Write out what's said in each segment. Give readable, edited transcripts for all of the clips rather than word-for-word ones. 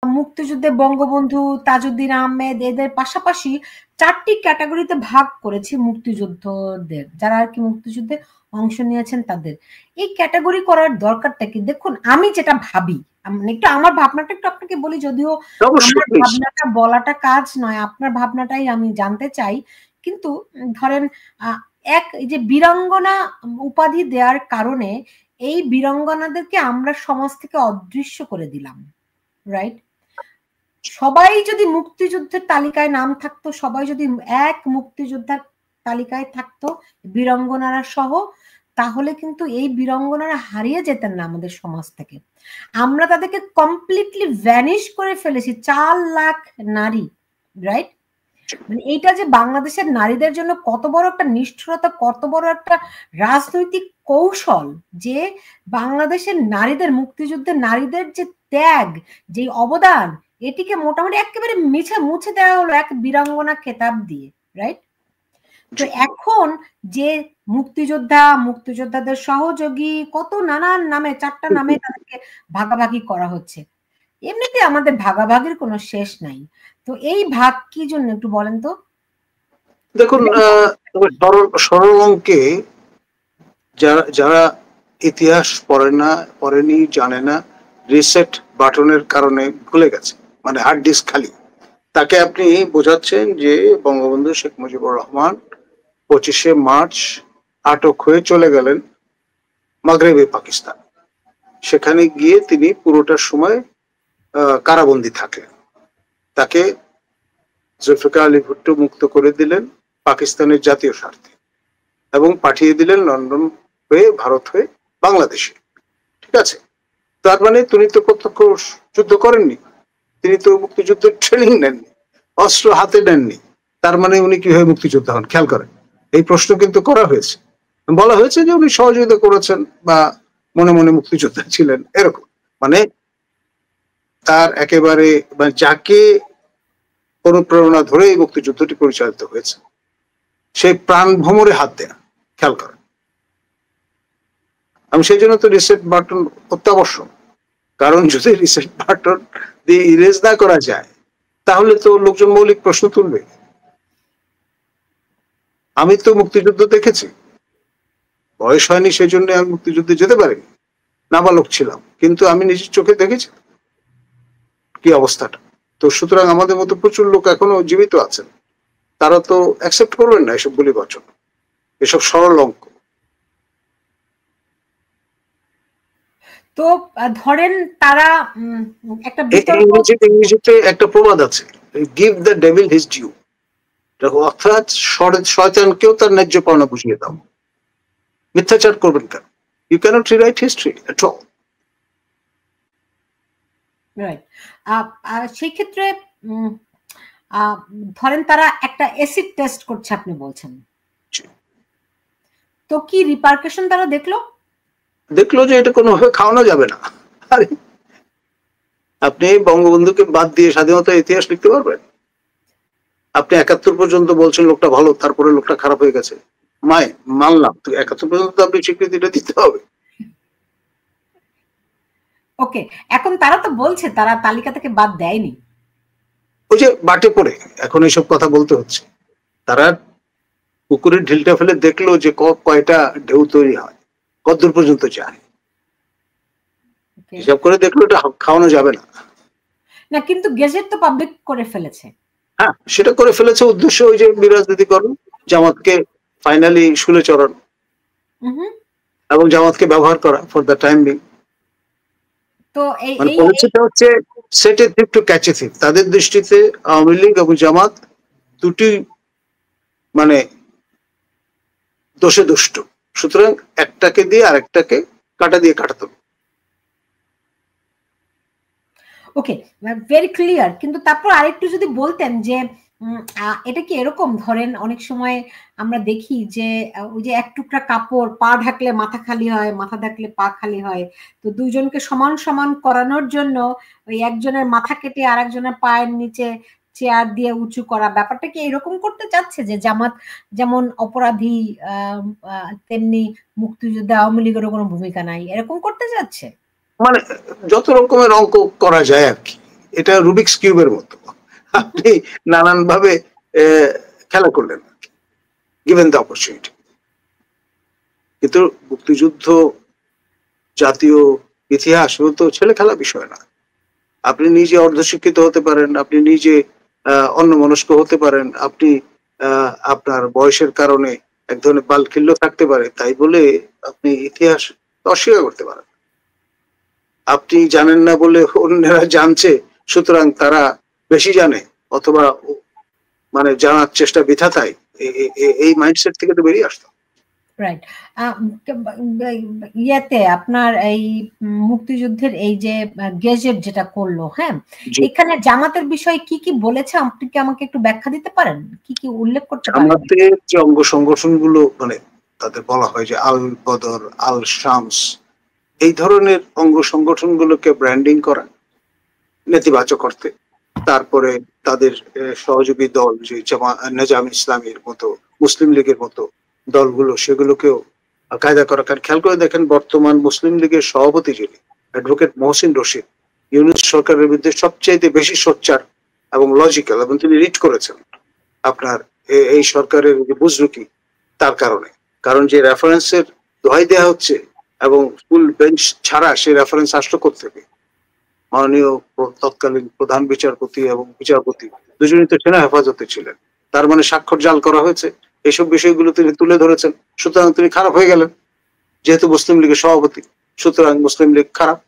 মুক্তিযুদ্ধে বঙ্গবন্ধু, তাজউদ্দিন আহমেদ এদের পাশাপাশি ৪টি ক্যাটাগরিতে ভাগ করেছি মুক্তিযুদ্ধদের, যারা আর কি মুক্তিযুদ্ধে অংশ নিয়েছেন তাদের। এই ক্যাটাগরি করার দরকারটা কি? দেখুন, আমি যেটা ভাবি, একটু আমার ভাবনাটা একটু আপনাকে বলি, যদিও আমার ভাবনাটা বলাটা কাজ নয়, আপনার ভাবনাটাই আমি জানতে চাই। কিন্তু ধরেন এই যে বীরাঙ্গনা উপাধি দেওয়ার কারণে এই বীরাঙ্গনাদেরকে আমরা সমাজ থেকে অদৃশ্য করে দিলাম, রাইট? সবাই যদি মুক্তিযুদ্ধের তালিকায় নাম থাকতো, সবাই যদি এক মুক্তিযোদ্ধার তালিকায় থাকতো বীরাঙ্গনারা সহ, তাহলে কিন্তু এই বীরাঙ্গনারা হারিয়ে যেতেন না আমাদের সমাজ থেকে। আমরা তাদেরকে কমপ্লিটলি ভ্যানিশ করে ফেলেছি। 4 লাখ নারী, রাইট? মানে এইটা যে বাংলাদেশের নারীদের জন্য কত বড় একটা নিষ্ঠুরতা, কত বড় একটা রাজনৈতিক কৌশল, যে বাংলাদেশের নারীদের, মুক্তিযুদ্ধের নারীদের যে ত্যাগ, যে অবদান, এটিকে মোটামুটি একেবারে মুছে দেওয়া হলো এক বীরাঙ্গনা খেতাব দিয়ে, রাইট? তো এখন যে মুক্তিযোদ্ধাদের সহযোগী, কত নানান নামে, 4টা নামে তাদেরকে ভাগাভাগি করা হচ্ছে। এমনিতে আমাদের ভাগাভাগির কোনো শেষ নাই। তো এই ভাগ কি জন্য একটু বলেন তো? দেখুন, সরল অঙ্কে যারা ইতিহাস পড়েনি, জানে না, রিসেট বাটনের কারণে ভুলে গেছে, মানে হার্ড ডিস্ক খালি, তাকে আপনি বোঝাচ্ছেন যে বঙ্গবন্ধু শেখ মুজিবুর রহমান 25শে মার্চ আটক হয়ে চলে গেলেন মাগরেবে পাকিস্তান। সেখানে গিয়ে তিনি পুরোটা সময় কারাবন্দী থাকলেন। তাকে জুলফিকার আলী ভুট্টো মুক্ত করে দিলেন পাকিস্তানের জাতীয় স্বার্থে এবং পাঠিয়ে দিলেন লন্ডন হয়ে, ভারত হয়ে বাংলাদেশে। ঠিক আছে, তার মানে তিনি তো প্রত্যক্ষ যুদ্ধ করেননি, তিনি তো মুক্তিযুদ্ধের ট্রেনিং নেননি, অস্ত্র হাতে নেননি। তার মানে উনি কিভাবে মুক্তিযোদ্ধা হন? খেয়াল করেন, এই প্রশ্ন কিন্তু করা হয়েছে, বলা হয়েছে যে উনি সহযোগিতা করেছেন বা মনে মনে মুক্তিযোদ্ধা ছিলেন, এরকম। মানে তার একেবারে, মানে যাকে অনুপ্রেরণা ধরে এই মুক্তিযুদ্ধটি পরিচালিত হয়েছে, সেই প্রাণ ভ্রমরে হাত দেয়া, খেয়াল করেন। আমি সেই জন্য তো রিসেট বাটন অত্যাবশ্যক, কারণ যদি রিসেট বাটন দিয়ে ইরেজ না করা যায় তাহলে তো লোকজন মৌলিক প্রশ্ন তুলবে। আমি তো মুক্তিযুদ্ধ দেখেছি, বয়স হয়নি সেই জন্য আমি মুক্তিযুদ্ধে যেতে পারিনি, নাবালক ছিলাম, কিন্তু আমি নিজের চোখে দেখেছি কি অবস্থাটা। তো সুতরাং আমাদের মতো প্রচুর লোক এখনো জীবিত আছেন, তারা তো অ্যাকসেপ্ট করবেন না এসব বলি বচন, এসব সরল অঙ্ক। তো ধরেন তারা একটা ইংরেজিতে একটা প্রবাদ আছে, give the devil his due, অর্থাৎ শয়তানকেও তার ন্যায্য পাওনা বুঝিয়ে দাও। মিথ্যাচার করবেন কেন? You cannot rewrite history at all. Right. সেই ক্ষেত্রে ধরেন তারা একটা অ্যাসিড টেস্ট করছে, আপনি বলছেন, তো কি রিপারকেশন তারা দেখলো যে এটা কোনোভাবে খাওয়ানো যাবে না। আরে আপনি বঙ্গবন্ধুকে বাদ দিয়ে স্বাধীনতার ইতিহাস লিখতে পারবেন? আপনি 71 পর্যন্ত বলছেন লোকটা ভালো, তারপরে লোকটা খারাপ হয়ে গেছে, মানলাম, তো 71 পর্যন্ত আপনি স্বীকৃতিটা দিতে হবে। ওকে, এখন তারা তো বলছে তারা তালিকা থেকে বাদ দেয়নি। ওই যে বাটে পড়ে এখন এইসব কথা বলতে হচ্ছে। তারা পুকুরের ঢিলটা ফেলে দেখলো যে কয়টা ঢেউ তৈরি হয়, কতদূর পর্যন্ত যায়, হিসাব করে দেখলো এটা খাওয়ানো যাবে না। না, কিন্তু গেজেট তো পাবলিক করে ফেলেছে। হ্যাঁ, সেটা করে ফেলেছে, উদ্দেশ্য ওই যে বিরাজনীতিকরণ, জামাতকে ফাইনালি শুলে চড়ানো এবং জামাতকে ব্যবহার করা ফর দ্য টাইম বিং। তো পলিসিটা হচ্ছে set A থিপ to catch a থিপ। তাদের দৃষ্টিতে আওয়ামী লীগ এবং জামাত দুটি মানে দোষে দুষ্ট, সুতরাং একটাকে দিয়ে আরেকটাকে কাটা দিয়ে কাটাতে হবে। ওকে, ভেরি ক্লিয়ার। কিন্তু তারপর আরেকটু যদি বলতেন যে এটা কি এরকম, ধরেন অনেক সময় আমরা দেখি যে ওই যে এক টুকরা কাপড়, পা ঢাকলে মাথা খালি হয়, মাথা ঢাকলে পা খালি হয়, তো দুইজনকে সমান সমান করানোর জন্য ওই একজনের মাথা কেটে আর একজনের পায়ের নিচে চেয়ার দিয়ে উঁচু করা, ব্যাপারটা কি এরকম করতে চাচ্ছে যে জামাত যেমন অপরাধী তেমনি মুক্তিযুদ্ধে আওয়ামী লীগেরও কোনো ভূমিকা নাই, এরকম করতে চাচ্ছে? মানে যত রকমের অঙ্ক করা যায় আর কি, এটা রুবিক্স কিউবের মতো, আপনি নানান ভাবে খেলা করলেন গিভেন দ্য অপরচুনিটি। কিন্তু মুক্তিযুদ্ধ জাতীয় ইতিহাস তো ছেলে খেলা বিষয় না। আপনি নিজে অর্ধশিক্ষিত হতে পারেন, আপনি নিজে অন্যমনস্ক হতে পারেন, আপনি আপনার বয়সের কারণে এক ধরনের বালখিল্য থাকতে পারে, তাই বলে আপনি ইতিহাস অস্বীকার করতে পারেন। আপনি জানেন না বলে অন্যরা জানছে, সুতরাং তারা বেশি জানে, অথবা মানে জানার চেষ্টা বৃথা, তাই এই মাইন্ডসেট থেকে তো বেরিয়ে আসতো। রাইট। ইয়েতে আপনার এই মুক্তিযুদ্ধের এই যে গেজেট যেটা করলো, হ্যাঁ, এখানে জামাতের বিষয়ে কি কি বলেছে, আপনি কি আমাকে একটু ব্যাখ্যা দিতে পারেন? কি কি উল্লেখ করতে পারেন? জামাতের যে অঙ্গ সংগঠনগুলো, মানে তাদের বলা হয় যে আল বদর, আল শামস, এই ধরনের অঙ্গ সংগঠনগুলোকে ব্র্যান্ডিং করা, নেতিবাচক অর্থে, তারপরে তাদের সহযোগী দল যে নেজাম ইসলামের মতো, মুসলিম লীগের মতো দলগুলো, সেগুলোকেও কায়দা করা। কারণ খেয়াল করে দেখেন, বর্তমান মুসলিম লীগের সভাপতি যিনি অ্যাডভোকেট মহসিন রশিদ, ইউনূস সরকারের বিরুদ্ধে সবচেয়ে বেশি সোচ্চার এবং লজিক্যাল, এবং তিনি রিট করেছেন আপনার এই সরকারের যে বুজরুকি, তার কারণে। কারণ যে রেফারেন্সের দোহাই দেওয়া হচ্ছে এবং ফুল বেঞ্চ ছাড়া সেই রেফারেন্স আসলো কোত্থেকে? মাননীয় তৎকালীন প্রধান বিচারপতি এবং বিচারপতি দুজনই তো সেনা হেফাজতে ছিলেন, তার মানে স্বাক্ষর জাল করা হয়েছে। এসব বিষয়গুলো তিনি তুলে ধরেছেন, সুতরাং তিনি খারাপ হয়ে গেলেন। যেহেতু মুসলিম লীগের সভাপতি, সুতরাং মুসলিম লীগ খারাপ।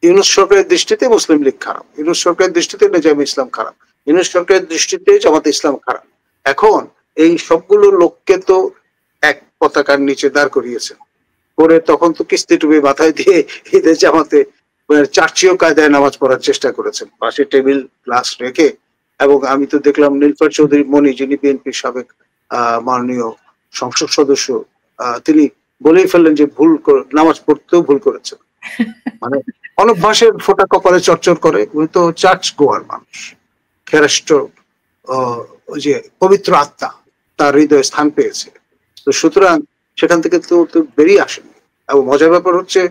ইউনূস সরকারের দৃষ্টিতে মুসলিম লীগ খারাপ, ইউনূস সরকারের দৃষ্টিতে নেজাম ইসলাম খারাপ, ইউনূস সরকারের দৃষ্টিতে জামাতে ইসলাম খারাপ। এখন এই সবগুলো লোককে তো এক পতাকার নিচে দাঁড় করিয়েছেন, করে তখন তো কিস্তি টুপি মাথায় দিয়ে ঈদের জামাতে চার্চিও কায়দায় নামাজ পড়ার চেষ্টা করেছেন, পাশে টেবিল গ্লাস রেখে। এবং আমি তো দেখলাম নীলফার চৌধুরী মনি, যিনি বিএনপির সাবেক মাননীয় সংসদ সদস্য, তিনি বলেই ফেললেন যে ভুল নামাজ পড়তেও ভুল করেছেন। মানে অনভ্যাসের ফোঁটা কপালে চরচর করে। উনি তো চার্চ গোয়ার মানুষ, খ্রিস্ট ওই যে পবিত্র আত্মা তার হৃদয়ে স্থান পেয়েছে, তো সুতরাং সেখান থেকে তো বেরিয়ে আসেনি। এবং মজার ব্যাপার হচ্ছে,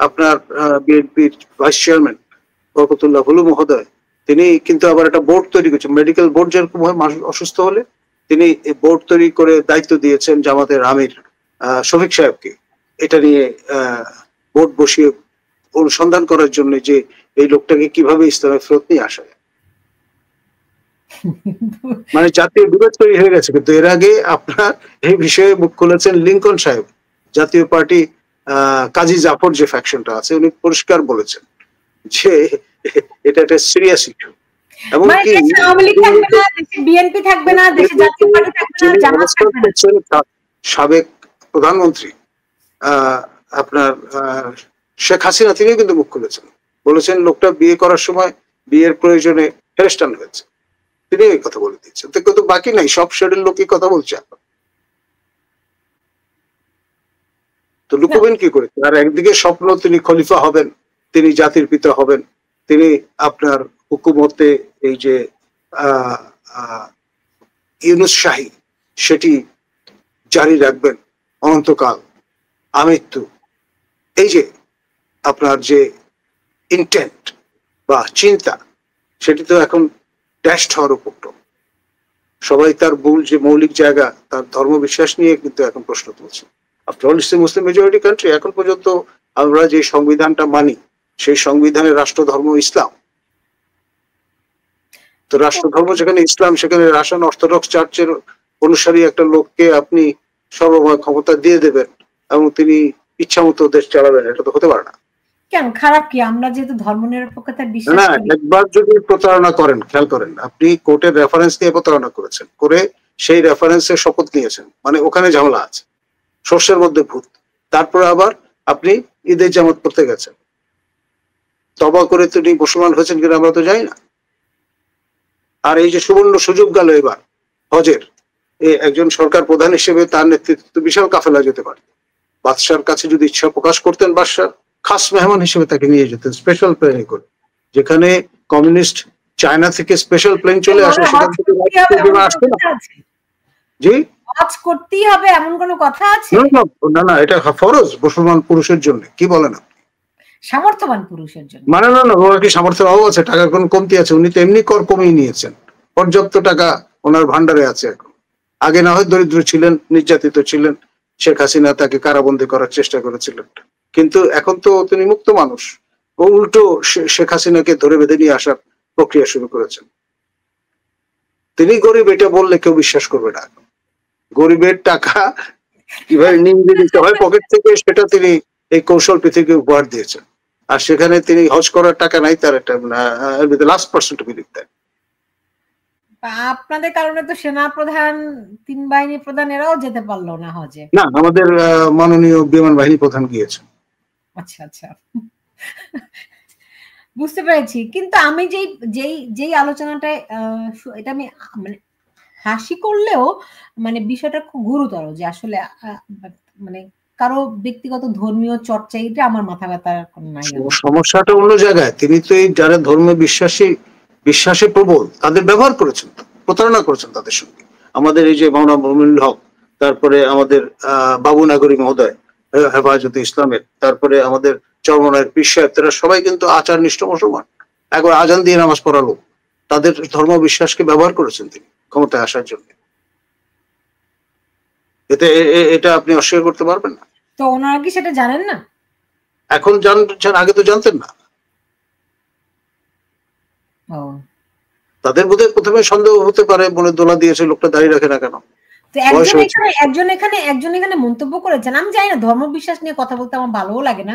আপনার বিএনপির ভাইস চেয়ারম্যান বরকতুল্লাহ ভুলু মহোদয়, তিনি কিন্তু আবার একটা বোর্ড তৈরি করেছেন, মেডিকেল বোর্ড, যেরকম হয় মানুষ অসুস্থ হলে তিনি বোর্ড তৈরি করে দায়িত্ব দিয়েছেন জামাতের আমির শফিক সাহেবকে, এটা নিয়ে বোর্ড বসিয়ে অনুসন্ধান করার জন্য যে এই লোকটাকে কিভাবে ইসলামে ফেরত নিয়ে আসা যায়। মানে জাতীয় বিভেদ তৈরি হয়ে গেছে। কিন্তু এর আগে আপনার এই বিষয়ে মুখ খুলেছেন লিঙ্কন সাহেব, জাতীয় পার্টি কাজী জাফর যে ফ্যাকশনটা আছে, উনি পরিষ্কার বলেছেন যে এটা একটা সিরিয়াস ইস্যু। এমনকি বিএনপি থাকবে না, দেশে জাতীয় পার্টি থাকবে না, জামাত থাকবে না। সাবেক প্রধানমন্ত্রী আপনার শেখ হাসিনা, তিনি কিন্তু মুখ খুলেছেন, বলেছেন লোকটা বিয়ে করার সময় বিয়ের প্রয়োজনে ফেরেস্টান হয়েছে, তিনি এই কথা বলে দিচ্ছেন। তো কিন্তু বাকি নাই, সব শেডের লোকই কথা বলছে। তো লুকোবেন কি করে? আর একদিকে স্বপ্ন তিনি খলিফা হবেন, তিনি জাতির পিতা হবেন, তিনি আপনার হুকুমতে এই যে ইউনূস শাহী, সেটি জারি রাখবেন অনন্তকাল আমৃত্যু। এই যে আপনার যে ইন্টেন্ট বা চিন্তা, সেটি তো এখন ড্যাশড হওয়ার উপক্রম। সবাই তার মূল যে মৌলিক জায়গা, তার ধর্মবিশ্বাস নিয়ে কিন্তু এখন প্রশ্ন তুলছে। After all, it's a Muslim majority country. এখন পর্যন্ত আমরা যে সংবিধানটা মানি, সেই সংবিধানের রাষ্ট্র ধর্ম ইসলাম। তো রাষ্ট্র ধর্ম যেখানে ইসলাম, সেখানে রাশিয়ান অর্থোডক্স চার্চের অনুসারী একটা লোককে আপনি সর্বময় ক্ষমতা দিয়ে দেবেন এবং তিনি ইচ্ছা মতো দেশ চালাবেন, এটা তো হতে পারে না। কেন খারাপ কি? আমরা যেহেতু ধর্মনিরপেক্ষতায় বিশ্বাস করি না। একবার যদি প্রতারণা করেন, খেয়াল করেন, আপনি কোর্টের রেফারেন্স নিয়ে প্রতারণা করেছেন, করে সেই রেফারেন্সের শপথ নিয়েছেন, মানে ওখানে ঝামেলা আছে, শস্যের মধ্যে ভূত। তারপরে আবার আপনি ঈদের জামাত পড়তে গেছেন, তবা করে তিনি মুসলমান হয়েছেন কিনা আমরা তো জানি না। আর এই যে সুবর্ণ সুযোগ গেল এবার হজের, একজন সরকার প্রধান হিসেবে তার নেতৃত্বে বিশাল কাফেলা যেতে পারে। বাদশার কাছে যদি ইচ্ছা প্রকাশ করতেন, বাদশাহ খাস মেহমান হিসেবে তাকে নিয়ে যেতেন স্পেশাল প্লেনে করে। যেখানে কমিউনিস্ট চায়না থেকে স্পেশাল প্লেন চলে আসে, সেখান থেকে আসতো না। জি, হজ করতেই হবে এমন কোনো কথা আছে? না না, এটা ফরজ মুসলমান পুরুষের জন্য। কি বলেন আপনি? সামর্থ্যবান পুরুষের জন্য। মানে না ওনার কি সামর্থ্যের অভাব আছে? টাকার কোন কমতি আছে? উনি তো এমনি কর কমিয়ে নিয়েছেন, পর্যাপ্ত টাকা ওনার ভান্ডারে আছে এখন। আগে না হয় দরিদ্র ছিলেন, নির্যাতিত ছিলেন, শেখ হাসিনা তাকে কারাবন্দী করার চেষ্টা করেছিলেন, কিন্তু এখন তো তিনি মুক্ত মানুষ। ও উল্টো শেখ হাসিনাকে ধরে বেঁধে নিয়ে আসার প্রক্রিয়া শুরু করেছেন। তিনি গরিব এটা বললে কেউ বিশ্বাস করবে না। গরিবের টাকা কিভাবে নিন্দে দিতে হয় পকেট থেকে, সেটা তিনি এই কৌশল পৃথিবীকে উপহার দিয়েছেন। আর সেখানে তিনি হজ করার টাকা নাই, তার একটা last person to believe that. আপনাদের কারণে তো সেনা প্রধান, তিন বাহিনী প্রধান এরাও যেতে পারলো না হজে। না, আমাদের মাননীয় বিমান বাহিনী প্রধান গিয়েছেন। আচ্ছা আচ্ছা, বুঝতে পেরেছি। কিন্তু আমি যেই আলোচনাটায় এটা আমি মানে হাসি করলেও মানে বিষয়টা খুব গুরুতর, যে আসলে মানে কারো ব্যক্তিগত ধর্মীয় চর্চা, এটা আমার মাথা ব্যথার নাই। সমস্যাটা অন্য জায়গায়। তিনি তো এই যারা ধর্মীয় বিশ্বাসে প্রবল তাদের ব্যবহার করেছেন, প্রতারণা করেছেন তাদের সঙ্গে। আমাদের এই যে মাওলানা মুমিনুল হক, তারপরে আমাদের বাবু নাগরী মহোদয় হেফাজতে ইসলামের, তারপরে আমাদের চরমনায়ের পীর সাহেব, তারা সবাই কিন্তু আচারনিষ্ঠ মুসলমান, একবার আজান দিয়ে নামাজ পড়ালো। তাদের ধর্ম বিশ্বাসকে ব্যবহার করেছেন তিনি ক্ষমতায় আসার জন্য। এটা আপনি অস্বীকার করতে পারবেন না। তো ওনারা কি সেটা জানেন না? এখন জানছেন, আগে তো জানতেন না। তাদের বোধহয় প্রথমে সন্দেহ হতে পারে, মনে দোলা দিয়েছে লোকটা দাঁড়িয়ে রাখে না কেন। একজন এখানে মন্তব্য করেছেন, আমি জানি না, ধর্ম বিশ্বাস নিয়ে কথা বলতে আমার ভালোও লাগে না,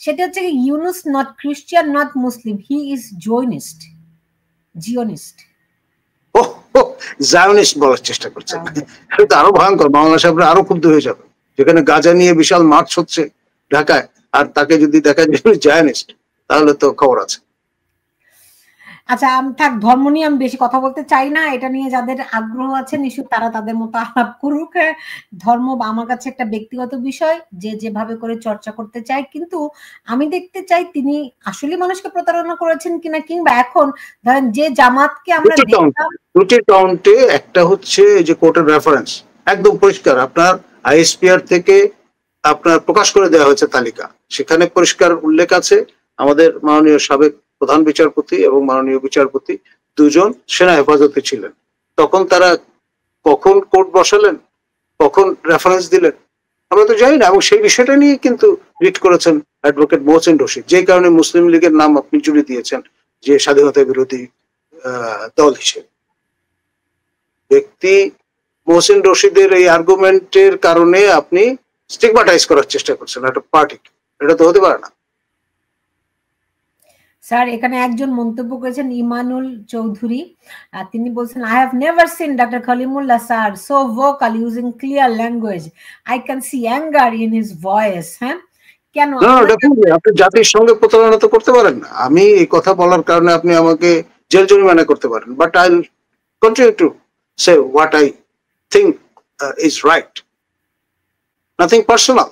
সেটা হচ্ছে ইউনুস নট খ্রিস্টান, not Muslim, he is Zionist. Zionist বলার চেষ্টা করছেন, এটা আরো ভয়ঙ্কর। মাওলানা সাহেবরা আরো ক্ষুব্ধ হয়ে যাবে। যেখানে গাজা নিয়ে বিশাল মার্চ হচ্ছে ঢাকায়, আর তাকে যদি দেখা যায় জায়নিস্ট, তাহলে তো খবর আছে। আচ্ছা, আমি থাক, ধর্ম নিয়ে আমি বেশি কথা বলতে চাই না। এটা নিয়ে যাদের আগ্রহ আছে নিশ্চয় তারা তাদের মতো আলাপ করুক। ধর্ম আমার কাছে একটা ব্যক্তিগত বিষয়, যে যেভাবে করে চর্চা করতে চায়, কিন্তু আমি দেখতে চাই তিনি আসলে মানুষকে প্রতারণা করেছেন কিনা, কিংবা এখন ধরেন যে জামাতকে আমরা দুটি কাউন্টে, একটা হচ্ছে যে কোর্টের রেফারেন্স একদম পরিষ্কার, আপনার আইএসপিআর থেকে আপনার প্রকাশ করে দেওয়া হয়েছে তালিকা, সেখানে পরিষ্কার উল্লেখ আছে আমাদের মাননীয় সাবেক প্রধান বিচারপতি এবং মাননীয় বিচারপতি দুজন সেনা হেফাজতে ছিলেন। তখন তারা কখন কোর্ট বসালেন, কখন রেফারেন্স দিলেন, আমরা তো জানি না। এবং সেই বিষয়টা নিয়ে কিন্তু রিট করেছেন অ্যাডভোকেট মোহসেন রশিদ, যে কারণে মুসলিম লীগের নাম আপনি জুড়ে দিয়েছেন যে স্বাধীনতা বিরোধী দল হিসেবে। ব্যক্তি মোহসেন রশিদের এই আর্গুমেন্টের কারণে আপনি স্টিগমাটাইজ করার চেষ্টা করছেন একটা পার্টিকে, এটা তো হতে পারে না। স্যার, এখানে একজন মন্তব্য করেছেন, ইমানুল চৌধুরী, তিনি বলছেন, I have never seen doctor Khalimullah sir so vocal using clear language, I can see anger in his voice. হ্যাঁ, কেন আপনি জাতির সঙ্গে প্রতারণা তো করতে পারেন না। আমি এই কথা বলার কারণে আপনি আমাকে জেল জরিমানা করতে পারেন, but I will continue to say what I think is right, nothing personal.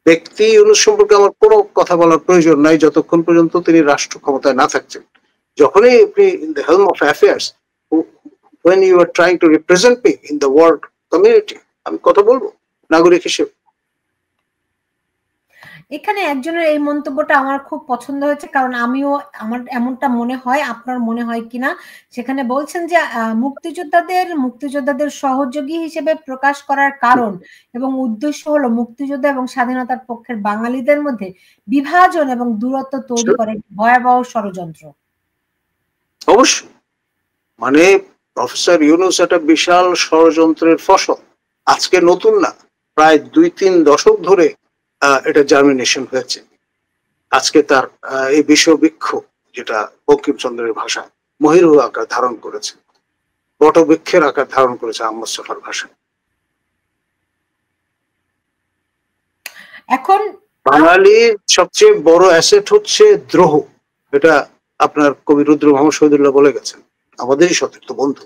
ব্যক্তি ইউনুস সম্পর্কে আমার কোনো কথা বলার প্রয়োজন নাই যতক্ষণ পর্যন্ত তিনি রাষ্ট্র ক্ষমতায় না থাকছেন। যখনই আপনি in the helm of affairs, when you are trying to represent me in the world community, আমি কথা বলবো নাগরিক হিসেবে। এখানে একজনের এই মন্তব্যটা আমার খুব পছন্দ হয়েছে, কারণ আমিও, আমার এমনটা মনে হয়, আপনার মনে হয় কিনা। সেখানে বলছেন যে মুক্তিযোদ্ধাদের সহযোগী হিসেবে প্রকাশ করার কারণ এবং উদ্দেশ্য হলো মুক্তিযোদ্ধা এবং স্বাধীনতার পক্ষের বাঙালিদের মধ্যে বিভাজন এবং দূরত্ব তৈরি করে ভয়াবহ ষড়যন্ত্র। অবশ্যই, মানে প্রফেসর ইউনুস একটা বিশাল ষড়যন্ত্রের ফসল। আজকে নতুন না, প্রায় 2-3 দশক ধরে এটা জার্মিনেশন হয়েছে। আজকে তার এই বিশ্ববৃক্ষ, যেটা বঙ্কিমচন্দ্রের ভাষায় মহিরু আকার ধারণ করেছে, বটবৃক্ষের আকার ধারণ করেছে আহমদ শফার ভাষায়। এখন বাঙালির সবচেয়ে বড় অ্যাসেট হচ্ছে দ্রোহ, এটা আপনার কবি রুদ্র মোহাম্মদ শহীদুল্লাহ বলে গেছেন, আমাদেরই সতীর্থ বন্ধু।